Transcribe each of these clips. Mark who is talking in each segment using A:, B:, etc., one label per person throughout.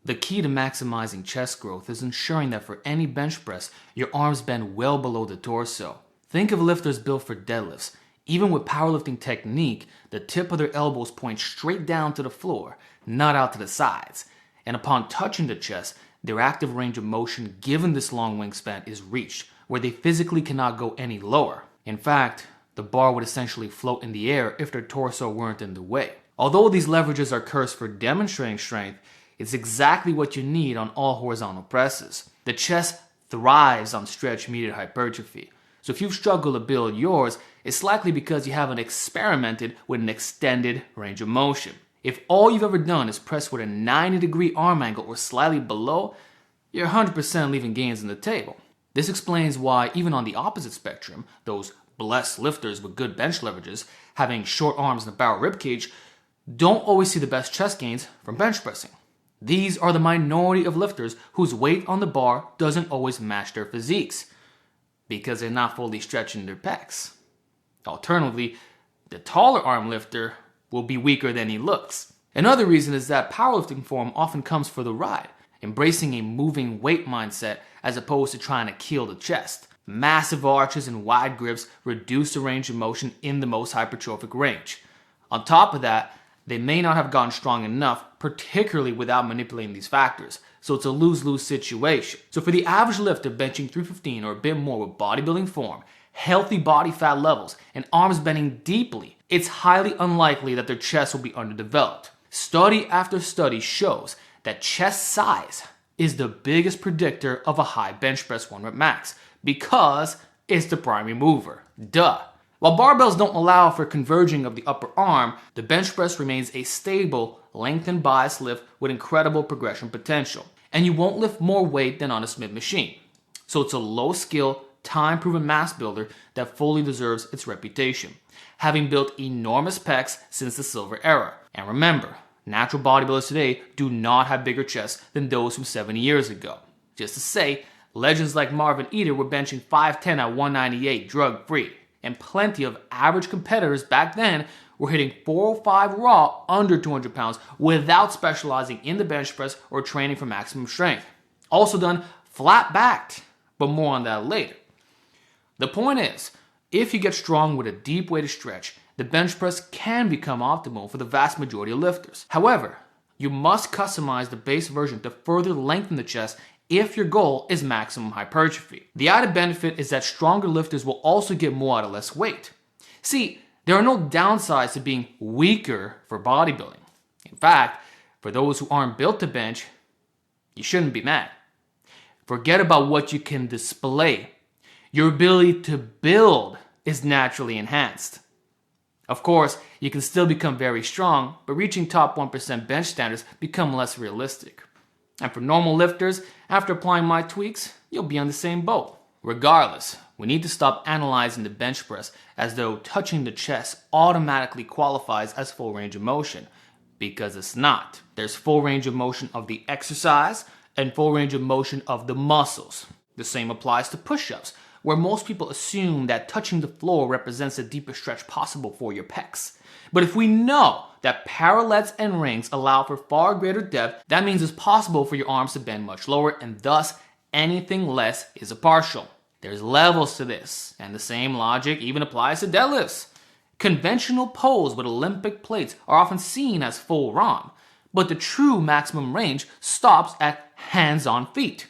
A: The key to maximizing chest growth is ensuring that for any bench press, your arms bend well below the torso. Think of lifters built for deadlifts. Even with powerlifting technique, the tip of their elbows point straight down to the floor, not out to the sides. And upon touching the chest, their active range of motion given this long wingspan is reached, where they physically cannot go any lower. In fact, the bar would essentially float in the air if their torso weren't in the way. Although these leverages are cursed for demonstrating strength, it's exactly what you need on all horizontal presses. The chest thrives on stretch-mediated hypertrophy. So if you've struggled to build yours, it's likely because you haven't experimented with an extended range of motion. If all you've ever done is press with a 90-degree arm angle or slightly below, you're 100% leaving gains on the table. This explains why even on the opposite spectrum, those blessed lifters with good bench leverages, having short arms and a barrel ribcage, don't always see the best chest gains from bench pressing. These are the minority of lifters whose weight on the bar doesn't always match their physiques, because they're not fully stretching their pecs. Alternatively, the taller arm lifter will be weaker than he looks. Another reason is that powerlifting form often comes for the ride, embracing a moving weight mindset as opposed to trying to kill the chest. Massive arches and wide grips reduce the range of motion in the most hypertrophic range. On top of that, they may not have gotten strong enough, particularly without manipulating these factors. So it's a lose-lose situation. So for the average lifter benching 315 or a bit more with bodybuilding form, healthy body fat levels, and arms bending deeply, it's highly unlikely that their chest will be underdeveloped. Study after study shows that chest size is the biggest predictor of a high bench press 1 rep max because it's the primary mover. Duh. While barbells don't allow for converging of the upper arm, the bench press remains a stable, lengthened bias lift with incredible progression potential. And you won't lift more weight than on a Smith machine. So it's a low-skill, time-proven mass builder that fully deserves its reputation, having built enormous pecs since the silver era. And remember, natural bodybuilders today do not have bigger chests than those from 70 years ago. Just to say, legends like Marvin Eder were benching 5'10 at 198 drug-free. And plenty of average competitors back then were hitting 405 raw under 200 pounds without specializing in the bench press or training for maximum strength. Also done flat-backed, but more on that later. The point is, if you get strong with a deep weighted stretch, the bench press can become optimal for the vast majority of lifters. However, you must customize the base version to further lengthen the chest if your goal is maximum hypertrophy. The added benefit is that stronger lifters will also get more out of less weight. See, there are no downsides to being weaker for bodybuilding. In fact, for those who aren't built to bench, you shouldn't be mad. Forget about what you can display. Your ability to build is naturally enhanced. Of course, you can still become very strong, but reaching top 1% bench standards become less realistic. And for normal lifters, after applying my tweaks, you'll be on the same boat. Regardless, we need to stop analyzing the bench press as though touching the chest automatically qualifies as full range of motion, because it's not. There's full range of motion of the exercise and full range of motion of the muscles. The same applies to push-ups, where most people assume that touching the floor represents the deepest stretch possible for your pecs. But if we know that parallettes and rings allow for far greater depth, that means it's possible for your arms to bend much lower, and thus anything less is a partial. There's levels to this, and the same logic even applies to deadlifts. Conventional pulls with Olympic plates are often seen as full ROM, but the true maximum range stops at hands on feet,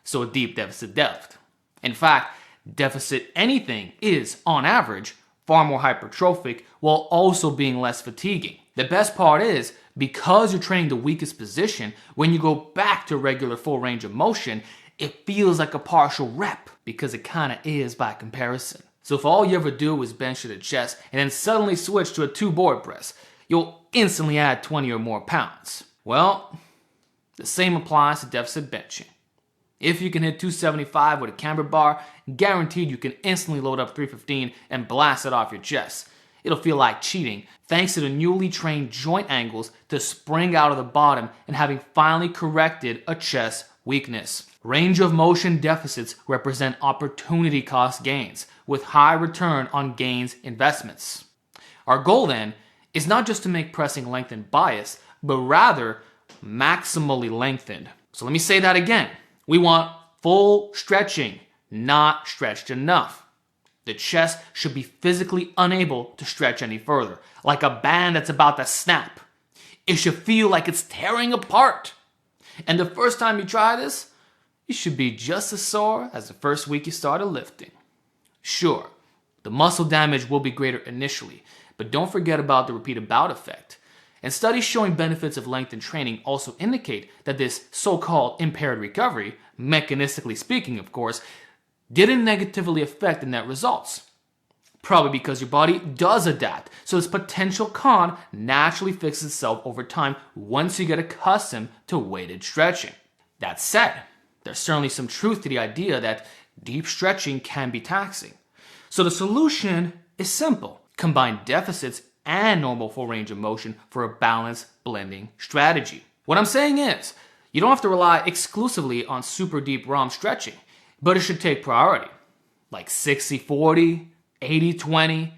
A: so a deep deficit depth. In fact, deficit anything is, on average, far more hypertrophic while also being less fatiguing. The best part is, because you're training the weakest position, when you go back to regular full range of motion, it feels like a partial rep, because it kinda is by comparison. So if all you ever do is bench to the chest and then suddenly switch to a 2-board press, you'll instantly add 20 or more pounds. Well, the same applies to deficit benching. If you can hit 275 with a cambered bar, guaranteed you can instantly load up 315 and blast it off your chest. It'll feel like cheating, thanks to the newly trained joint angles to spring out of the bottom and having finally corrected a chest weakness. Range of motion deficits represent opportunity cost gains, with high return on gains investments. Our goal then is not just to make pressing lengthen bias, but rather maximally lengthened. So let me say that again. We want full stretching, not stretched enough. The chest should be physically unable to stretch any further, like a band that's about to snap. It should feel like it's tearing apart. And the first time you try this, you should be just as sore as the first week you started lifting. Sure, the muscle damage will be greater initially, but don't forget about the repeated bout effect. And studies showing benefits of lengthened training also indicate that this so-called impaired recovery, mechanistically speaking of course, didn't negatively affect the net results. Probably because your body does adapt, so this potential con naturally fixes itself over time once you get accustomed to weighted stretching. That said, there's certainly some truth to the idea that deep stretching can be taxing. So the solution is simple. Combine deficits and normal full range of motion for a balanced blending strategy. What I'm saying is, you don't have to rely exclusively on super deep ROM stretching, but it should take priority, like 60-40, 80-20,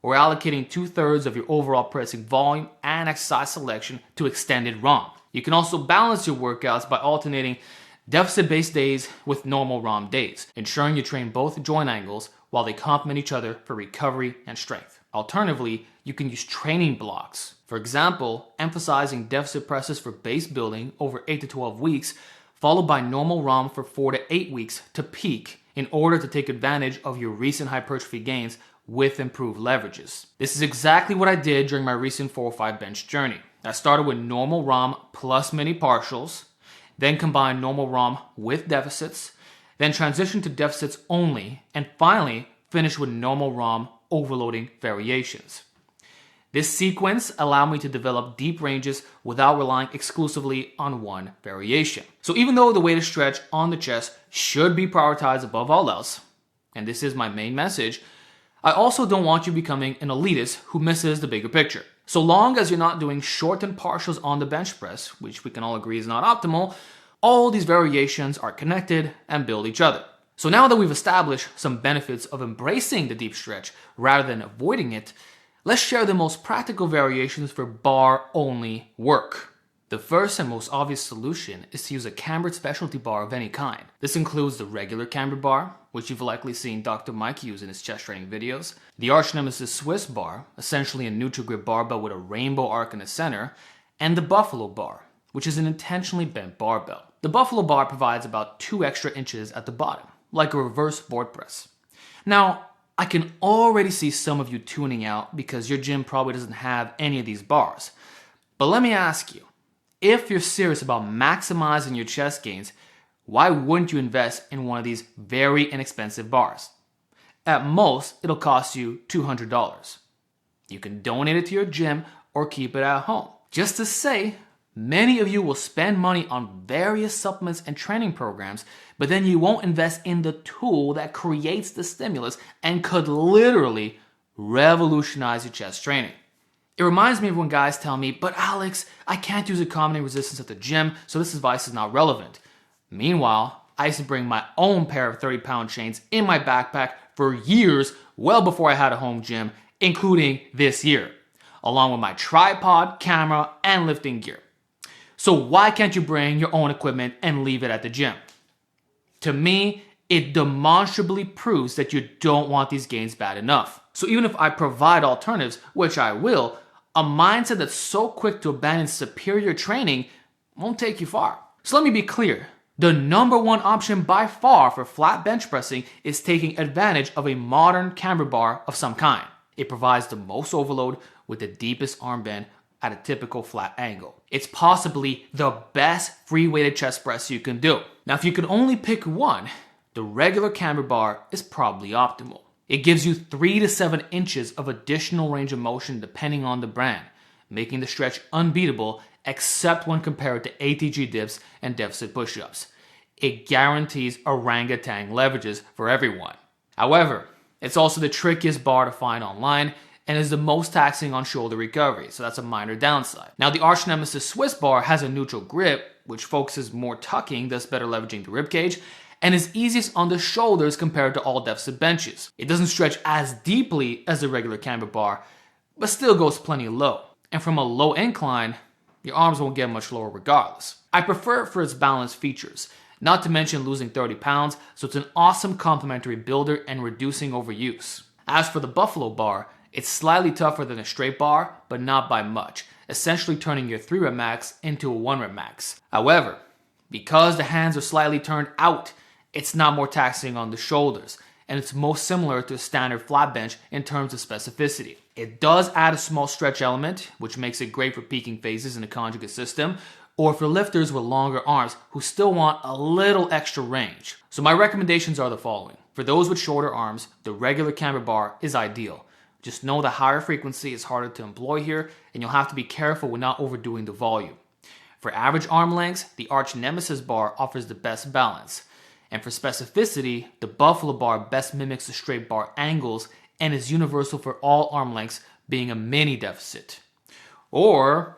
A: or allocating 2/3 of your overall pressing volume and exercise selection to extended ROM. You can also balance your workouts by alternating deficit-based days with normal ROM days, ensuring you train both joint angles while they complement each other for recovery and strength. Alternatively, you can use training blocks. For example, emphasizing deficit presses for base building over 8 to 12 weeks, followed by normal ROM for 4 to 8 weeks to peak in order to take advantage of your recent hypertrophy gains with improved leverages. This is exactly what I did during my recent 405 bench journey. I started with normal ROM plus mini partials, then combined normal ROM with deficits, then transitioned to deficits only, and finally finished with normal ROM overloading variations. This sequence allowed me to develop deep ranges without relying exclusively on one variation. So even though the weighted stretch on the chest should be prioritized above all else, and this is my main message, I also don't want you becoming an elitist who misses the bigger picture. So long as you're not doing shortened partials on the bench press, which we can all agree is not optimal, all these variations are connected and build each other. So now that we've established some benefits of embracing the deep stretch rather than avoiding it, let's share the most practical variations for bar-only work. The first and most obvious solution is to use a cambered specialty bar of any kind. This includes the regular cambered bar, which you've likely seen Dr. Mike use in his chest training videos, the arch nemesis Swiss bar, essentially a neutral grip barbell with a rainbow arc in the center, and the buffalo bar, which is an intentionally bent barbell. The buffalo bar provides about 2 extra inches at the bottom, like a reverse board press. Now, I can already see some of you tuning out because your gym probably doesn't have any of these bars. But let me ask you, if you're serious about maximizing your chest gains, why wouldn't you invest in one of these very inexpensive bars? At most, it'll cost you $200. You can donate it to your gym or keep it at home. Just to say, many of you will spend money on various supplements and training programs, but then you won't invest in the tool that creates the stimulus and could literally revolutionize your chest training. It reminds me of when guys tell me, but Alex, I can't use accommodating resistance at the gym, so this advice is not relevant. Meanwhile, I used to bring my own pair of 30-pound chains in my backpack for years, well before I had a home gym, including this year, along with my tripod, camera, and lifting gear. So why can't you bring your own equipment and leave it at the gym? To me, it demonstrably proves that you don't want these gains bad enough. So even if I provide alternatives, which I will, a mindset that's so quick to abandon superior training won't take you far. So let me be clear. The number one option by far for flat bench pressing is taking advantage of a modern cambered bar of some kind. It provides the most overload with the deepest arm bend at a typical flat angle. It's possibly the best free weighted chest press you can do. Now, if you can only pick one, the regular cambered bar is probably optimal. It gives you 3 to 7 inches of additional range of motion depending on the brand, making the stretch unbeatable except when compared to ATG dips and deficit push-ups. It guarantees orangutan leverages for everyone. However, it's also the trickiest bar to find online and is the most taxing on shoulder recovery, so that's a minor downside. Now, the arch nemesis Swiss bar has a neutral grip, which focuses more tucking, thus better leveraging the ribcage, and is easiest on the shoulders compared to all deficit benches. It doesn't stretch as deeply as the regular cambered bar, but still goes plenty low. And from a low incline, your arms won't get much lower regardless. I prefer it for its balanced features, not to mention losing 30 pounds, so it's an awesome complementary builder and reducing overuse. As for the Buffalo bar, it's slightly tougher than a straight bar, but not by much, essentially turning your 3-rep max into a 1-rep max. However, because the hands are slightly turned out, it's not more taxing on the shoulders, and it's most similar to a standard flat bench in terms of specificity. It does add a small stretch element, which makes it great for peaking phases in a conjugate system, or for lifters with longer arms who still want a little extra range. So my recommendations are the following. For those with shorter arms, the regular camber bar is ideal. Just know the higher frequency is harder to employ here, and you'll have to be careful with not overdoing the volume. For average arm lengths, the Arch Nemesis bar offers the best balance. And for specificity, the Buffalo bar best mimics the straight bar angles and is universal for all arm lengths, being a mini deficit. Or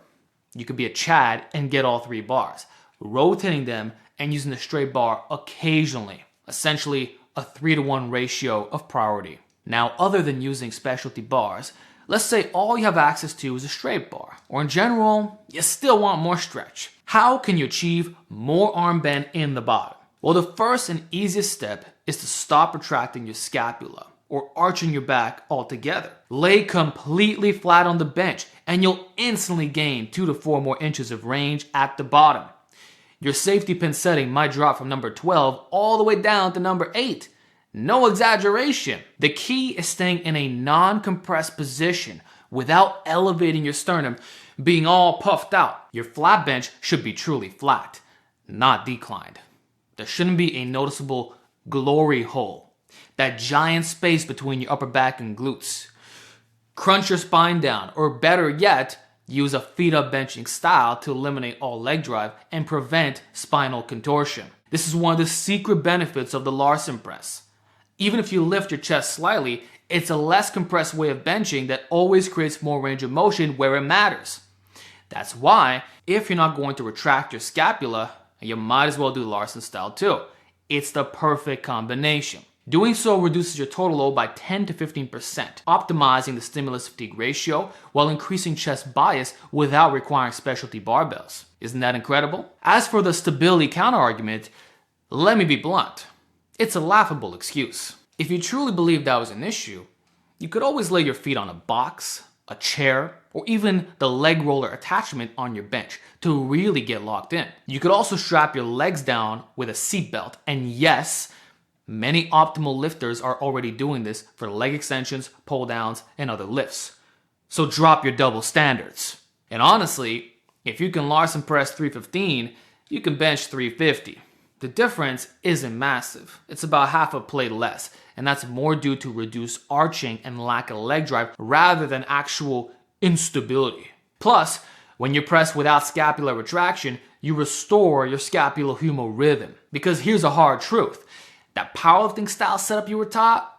A: you could be a Chad and get all 3 bars, rotating them and using the straight bar occasionally, essentially a 3-to-1 ratio of priority. Now, other than using specialty bars, let's say all you have access to is a straight bar, or in general, you still want more stretch. How can you achieve more arm bend in the bottom? Well, the first and easiest step is to stop retracting your scapula or arching your back altogether. Lay completely flat on the bench and you'll instantly gain 2 to 4 more inches of range at the bottom. Your safety pin setting might drop from number 12 all the way down to number 8. No exaggeration. The key is staying in a non-compressed position without elevating your sternum, being all puffed out. Your flat bench should be truly flat, not declined. There shouldn't be a noticeable glory hole, that giant space between your upper back and glutes. Crunch your spine down, or better yet, use a feet-up benching style to eliminate all leg drive and prevent spinal contortion. This is one of the secret benefits of the Larsen press. Even if you lift your chest slightly, it's a less compressed way of benching that always creates more range of motion where it matters. That's why, if you're not going to retract your scapula, you might as well do Larsen style too. It's the perfect combination. Doing so reduces your total load by 10 to 15%, optimizing the stimulus-fatigue ratio while increasing chest bias without requiring specialty barbells. Isn't that incredible? As for the stability counterargument, let me be blunt. It's a laughable excuse. If you truly believe that was an issue, you could always lay your feet on a box, a chair, or even the leg roller attachment on your bench to really get locked in. You could also strap your legs down with a seatbelt, and yes, many optimal lifters are already doing this for leg extensions, pull downs, and other lifts. So drop your double standards. And honestly, if you can Larsen press 315, you can bench 350. The difference isn't massive. It's about half a plate less, and that's more due to reduced arching and lack of leg drive rather than actual instability. Plus, when you press without scapular retraction, you restore your scapulohumeral rhythm. Because here's a hard truth. That powerlifting style setup you were taught,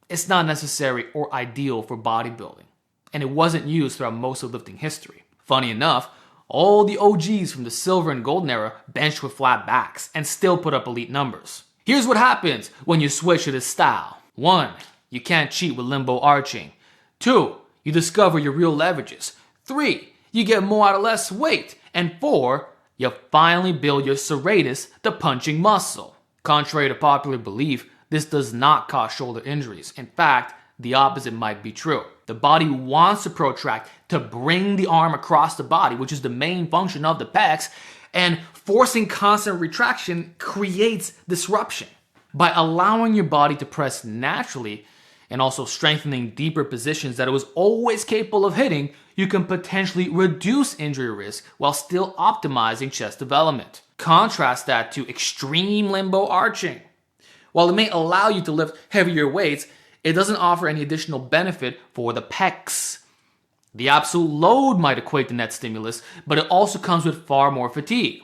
A: it's not necessary or ideal for bodybuilding. And it wasn't used throughout most of lifting history. Funny enough, all the OGs from the silver and golden era benched with flat backs and still put up elite numbers. Here's what happens when you switch to this style. 1. You can't cheat with limbo arching. 2. You discover your real leverages. 3. You get more out of less weight. And 4. You finally build your serratus, the punching muscle. Contrary to popular belief, this does not cause shoulder injuries. In fact, the opposite might be true. The body wants to protract to bring the arm across the body, which is the main function of the pecs, and forcing constant retraction creates disruption. By allowing your body to press naturally and also strengthening deeper positions that it was always capable of hitting, you can potentially reduce injury risk while still optimizing chest development. Contrast that to extreme limbo arching. While it may allow you to lift heavier weights, it doesn't offer any additional benefit for the pecs. The absolute load might equate to net stimulus, but it also comes with far more fatigue.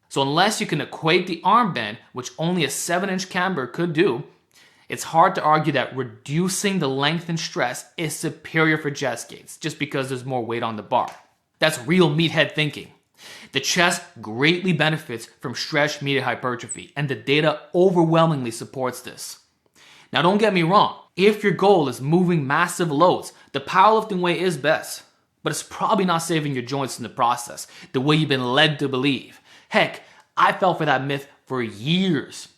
A: So unless you can equate the arm bend, which only a 7-inch camber could do, it's hard to argue that reducing the length and stress is superior for chest gains, just because there's more weight on the bar. That's real meathead thinking. The chest greatly benefits from stretch-mediated hypertrophy, and the data overwhelmingly supports this. Now don't get me wrong, if your goal is moving massive loads, the powerlifting way is best. but it's probably not saving your joints in the process, the way you've been led to believe. Heck, I fell for that myth for years,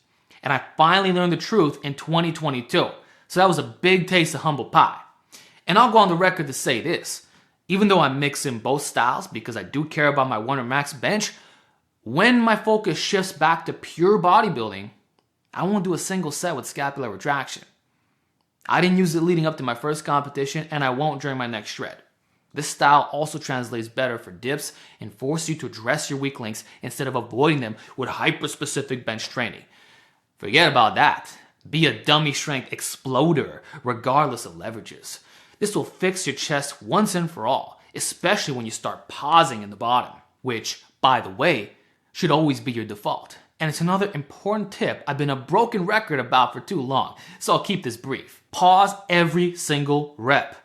A: and I finally learned the truth in 2022. So that was a big taste of humble pie. And I'll go on the record to say this. Even though I mix in both styles because I do care about my Wonder Max bench, when my focus shifts back to pure bodybuilding, I won't do a single set with scapular retraction. I didn't use it leading up to my first competition, and I won't during my next shred. This style also translates better for dips and forces you to address your weak links instead of avoiding them with hyper-specific bench training. Forget about that. Be a dummy strength exploder regardless of leverages. This will fix your chest once and for all, especially when you start pausing in the bottom, which, by the way, should always be your default. And it's another important tip I've been a broken record about for too long, so I'll keep this brief. Pause every single rep,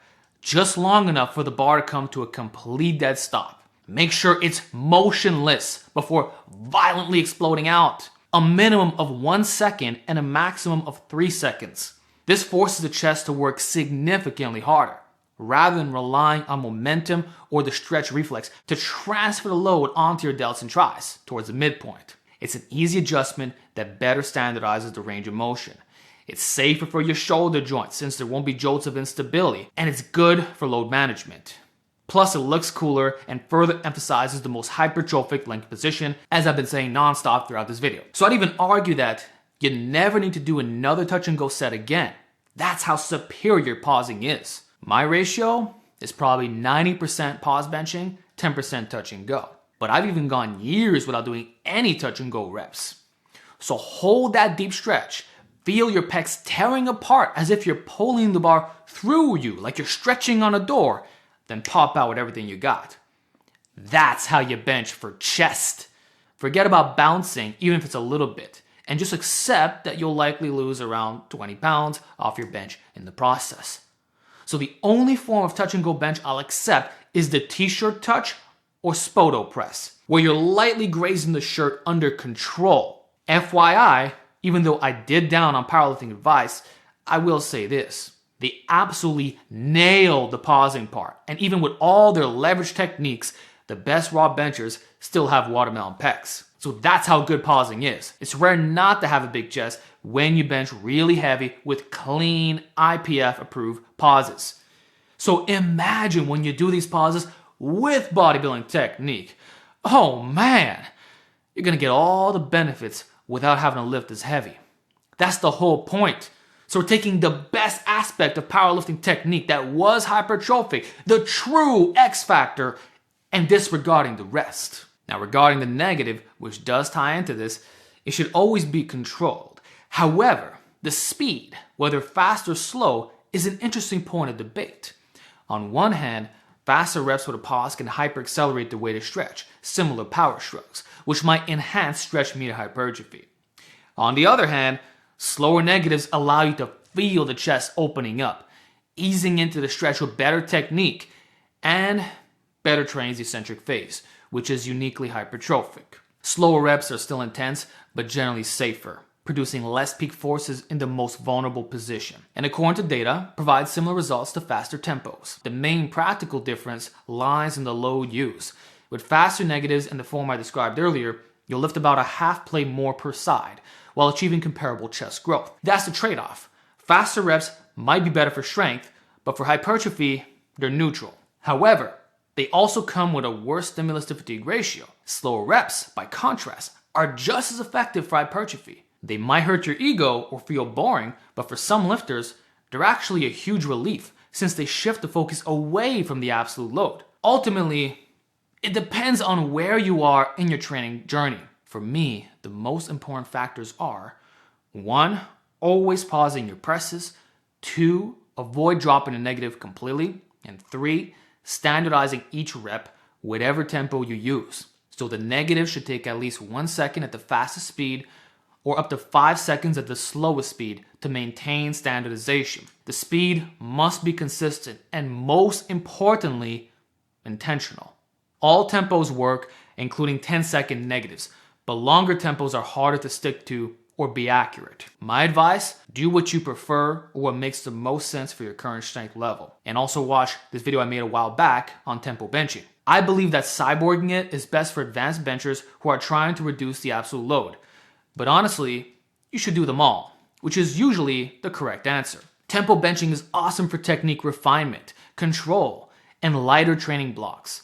A: just long enough for the bar to come to a complete dead stop. Make sure it's motionless before violently exploding out. A minimum of 1 second and a maximum of 3 seconds. This forces the chest to work significantly harder, rather than relying on momentum or the stretch reflex to transfer the load onto your delts and tris towards the midpoint. It's an easy adjustment that better standardizes the range of motion. It's safer for your shoulder joints since there won't be jolts of instability, and it's good for load management. Plus, it looks cooler and further emphasizes the most hypertrophic length position, as I've been saying nonstop throughout this video. So I'd even argue that you never need to do another touch and go set again. That's how superior pausing is. My ratio is probably 90% pause benching, 10% touch and go. But I've even gone years without doing any touch and go reps. So hold that deep stretch. Feel your pecs tearing apart as if you're pulling the bar through you, like you're stretching on a door. Then pop out with everything you got. That's how you bench for chest. Forget about bouncing, even if it's a little bit, and just accept that you'll likely lose around 20 pounds off your bench in the process. So the only form of touch and go bench I'll accept is the t-shirt touch or spoto press, where you're lightly grazing the shirt under control. FYI, even though I did down on powerlifting advice, I will say this. They absolutely nailed the pausing part. And even with all their leverage techniques, the best raw benchers still have watermelon pecs. So that's how good pausing is. It's rare not to have a big chest when you bench really heavy with clean IPF approved pauses. So imagine when you do these pauses with bodybuilding technique. Oh man, you're gonna get all the benefits without having to lift as heavy. That's the whole point. So we're taking the best aspect of powerlifting technique that was hypertrophic, the true X factor, and disregarding the rest. Now regarding the negative, which does tie into this, it should always be controlled. However, the speed, whether fast or slow, is an interesting point of debate. On one hand, faster reps with a pause can hyperaccelerate the weighted stretch, similar power strokes, which might enhance stretch meter hypertrophy. On the other hand, slower negatives allow you to feel the chest opening up, easing into the stretch with better technique, and better trains the eccentric phase, which is uniquely hypertrophic. Slower reps are still intense, but generally safer, producing less peak forces in the most vulnerable position. And according to data, provides similar results to faster tempos. The main practical difference lies in the load used. With faster negatives in the form I described earlier, you'll lift about a half plate more per side, while achieving comparable chest growth. That's the trade-off. Faster reps might be better for strength, but for hypertrophy, they're neutral. However, they also come with a worse stimulus to fatigue ratio. Slower reps, by contrast, are just as effective for hypertrophy. They might hurt your ego or feel boring, but for some lifters, they're actually a huge relief since they shift the focus away from the absolute load. Ultimately, it depends on where you are in your training journey. For me, the most important factors are 1. Always pausing your presses. 2. Avoid dropping a negative completely. And 3. Standardizing each rep, whatever tempo you use. So the negative should take at least 1 second at the fastest speed or up to 5 seconds at the slowest speed to maintain standardization. The speed must be consistent and most importantly, intentional. All tempos work, including 10-second negatives, but longer tempos are harder to stick to or be accurate. My advice, do what you prefer or what makes the most sense for your current strength level. And also watch this video I made a while back on tempo benching. I believe that cyborging it is best for advanced benchers who are trying to reduce the absolute load. But honestly, you should do them all, which is usually the correct answer. Tempo benching is awesome for technique refinement, control, and lighter training blocks.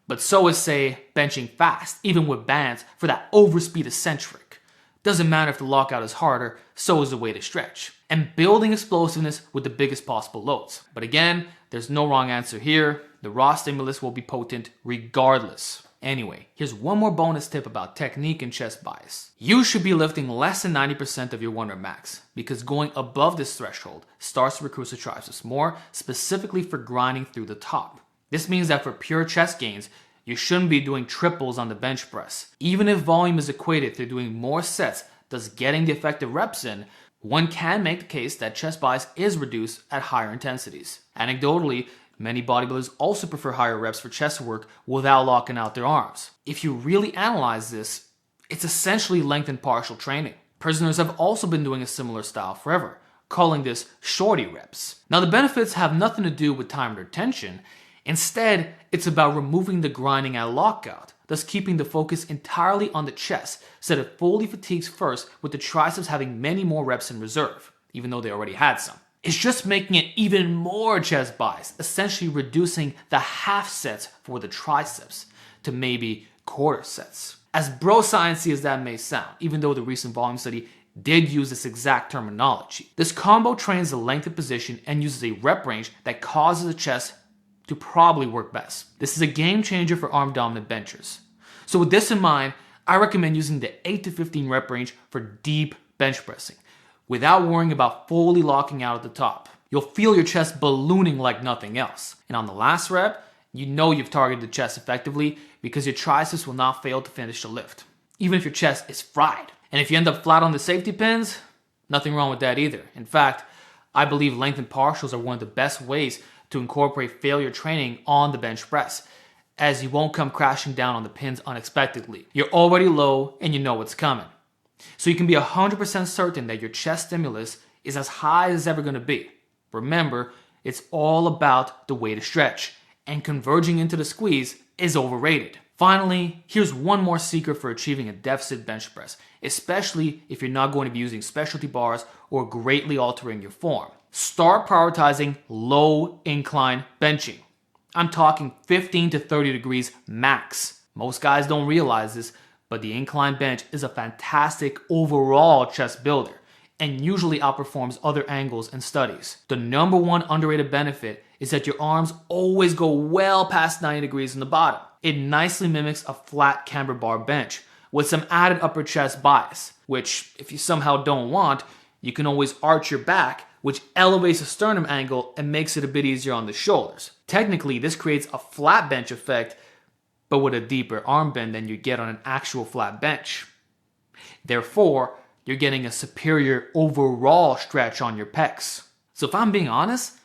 A: But so is, say, benching fast, even with bands, for that overspeed eccentric. Doesn't matter if the lockout is harder, so is the way to stretch. And building explosiveness with the biggest possible loads. But again, there's no wrong answer here. The raw stimulus will be potent regardless. Anyway, here's one more bonus tip about technique and chest bias. You should be lifting less than 90% of your 1 rep max, because going above this threshold starts to recruit the triceps more, specifically for grinding through the top. This means that for pure chest gains, you shouldn't be doing triples on the bench press. Even if volume is equated to doing more sets, thus getting the effective reps in, one can make the case that chest bias is reduced at higher intensities. Anecdotally, many bodybuilders also prefer higher reps for chest work without locking out their arms. If you really analyze this, it's essentially lengthened partial training. Prisoners have also been doing a similar style forever, calling this shorty reps. Now the benefits have nothing to do with time retention. Instead, it's about removing the grinding at lockout, thus keeping the focus entirely on the chest, so that it fully fatigues first, with the triceps having many more reps in reserve, even though they already had some. It's just making it even more chest bias, essentially reducing the half sets for the triceps to maybe quarter sets. As bro sciencey as that may sound, even though the recent volume study did use this exact terminology, this combo trains the lengthened position and uses a rep range that causes the chest to probably work best. This is a game changer for arm dominant benchers. So with this in mind, I recommend using the 8 to 15 rep range for deep bench pressing, without worrying about fully locking out at the top. You'll feel your chest ballooning like nothing else. And on the last rep, you know you've targeted the chest effectively because your triceps will not fail to finish the lift, even if your chest is fried. And if you end up flat on the safety pins, nothing wrong with that either. In fact, I believe lengthened partials are one of the best ways to incorporate failure training on the bench press, as you won't come crashing down on the pins unexpectedly. You're already low and you know what's coming. So you can be 100% certain that your chest stimulus is as high as it's ever going to be. Remember, it's all about the way to stretch, and converging into the squeeze is overrated. Finally, here's one more secret for achieving a deficit bench press, especially if you're not going to be using specialty bars or greatly altering your form. Start prioritizing low incline benching. I'm talking 15 to 30 degrees max. Most guys don't realize this, but the incline bench is a fantastic overall chest builder and usually outperforms other angles in studies. The number one underrated benefit is that your arms always go well past 90 degrees in the bottom. It nicely mimics a flat cambered bar bench with some added upper chest bias, which if you somehow don't want, you can always arch your back, which elevates the sternum angle and makes it a bit easier on the shoulders. Technically, this creates a flat bench effect, but with a deeper arm bend than you get on an actual flat bench. Therefore, you're getting a superior overall stretch on your pecs. So if I'm being honest,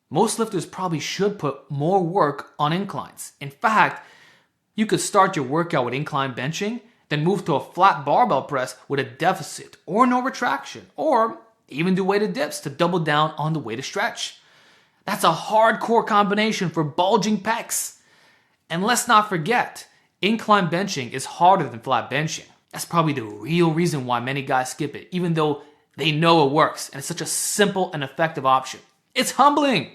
A: most lifters probably should put more work on inclines. In fact, you could start your workout with incline benching, then move to a flat barbell press with a deficit or no retraction, or even do weighted dips to double down on the way to stretch. That's a hardcore combination for bulging pecs. And let's not forget, incline benching is harder than flat benching. That's probably the real reason why many guys skip it, even though they know it works and it's such a simple and effective option. It's humbling.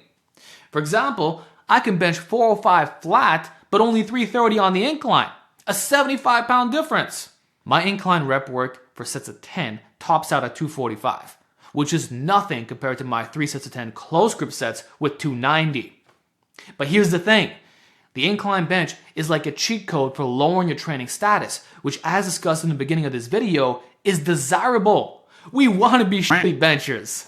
A: For example, I can bench 405 flat, but only 330 on the incline. A 75-pound difference. My incline rep work for sets of 10 tops out at 245, which is nothing compared to my 3 sets of 10 close grip sets with 290. But here's the thing. The incline bench is like a cheat code for lowering your training status, which, as discussed in the beginning of this video, is desirable. We want to be shitty benchers.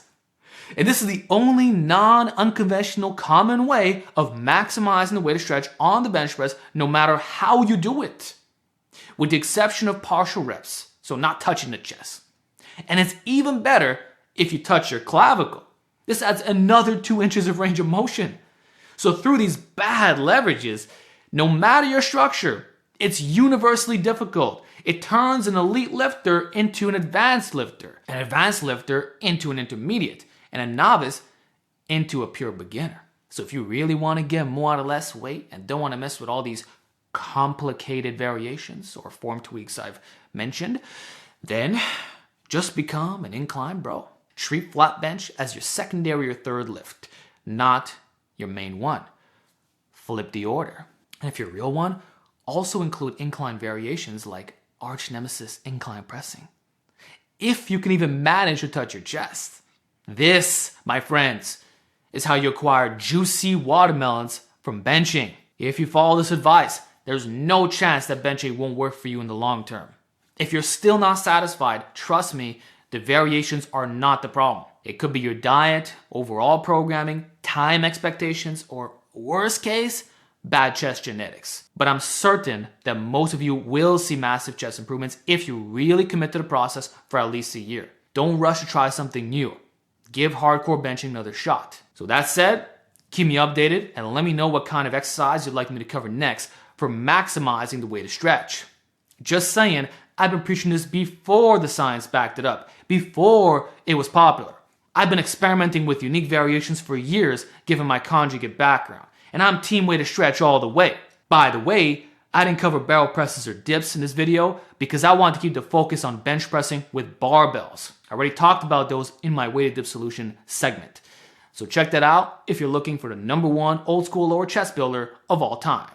A: And this is the only non-unconventional common way of maximizing the weight of stretch on the bench press, no matter how you do it. With the exception of partial reps, so not touching the chest. And it's even better if you touch your clavicle. This adds another 2 inches of range of motion. So through these bad leverages, no matter your structure, it's universally difficult, It turns an elite lifter into an advanced lifter into an intermediate, and a novice into a pure beginner. So if you really want to get more out of less weight and don't want to mess with all these complicated variations or form tweaks I've mentioned, then just become an incline bro. Treat flat bench as your secondary or third lift, not your main one. Flip the order. And if you're a real one, also include incline variations like arch nemesis incline pressing. If you can even manage to touch your chest. This, my friends, is how you acquire juicy watermelons from benching. If you follow this advice, there's no chance that benching won't work for you in the long term. If you're still not satisfied, trust me, the variations are not the problem. It could be your diet, overall programming, time expectations, or worst case, bad chest genetics. But I'm certain that most of you will see massive chest improvements if you really commit to the process for at least a year. Don't rush to try something new. Give hardcore benching another shot. So that said, keep me updated and let me know what kind of exercise you'd like me to cover next for maximizing the way to stretch. Just saying, I've been preaching this before the science backed it up, before it was popular. I've been experimenting with unique variations for years given my conjugate background, and I'm team way to stretch all the way. By the way, I didn't cover barrel presses or dips in this video because I wanted to keep the focus on bench pressing with barbells. I already talked about those in my weighted dip solution segment. So check that out if you're looking for the #1 old school lower chest builder of all time.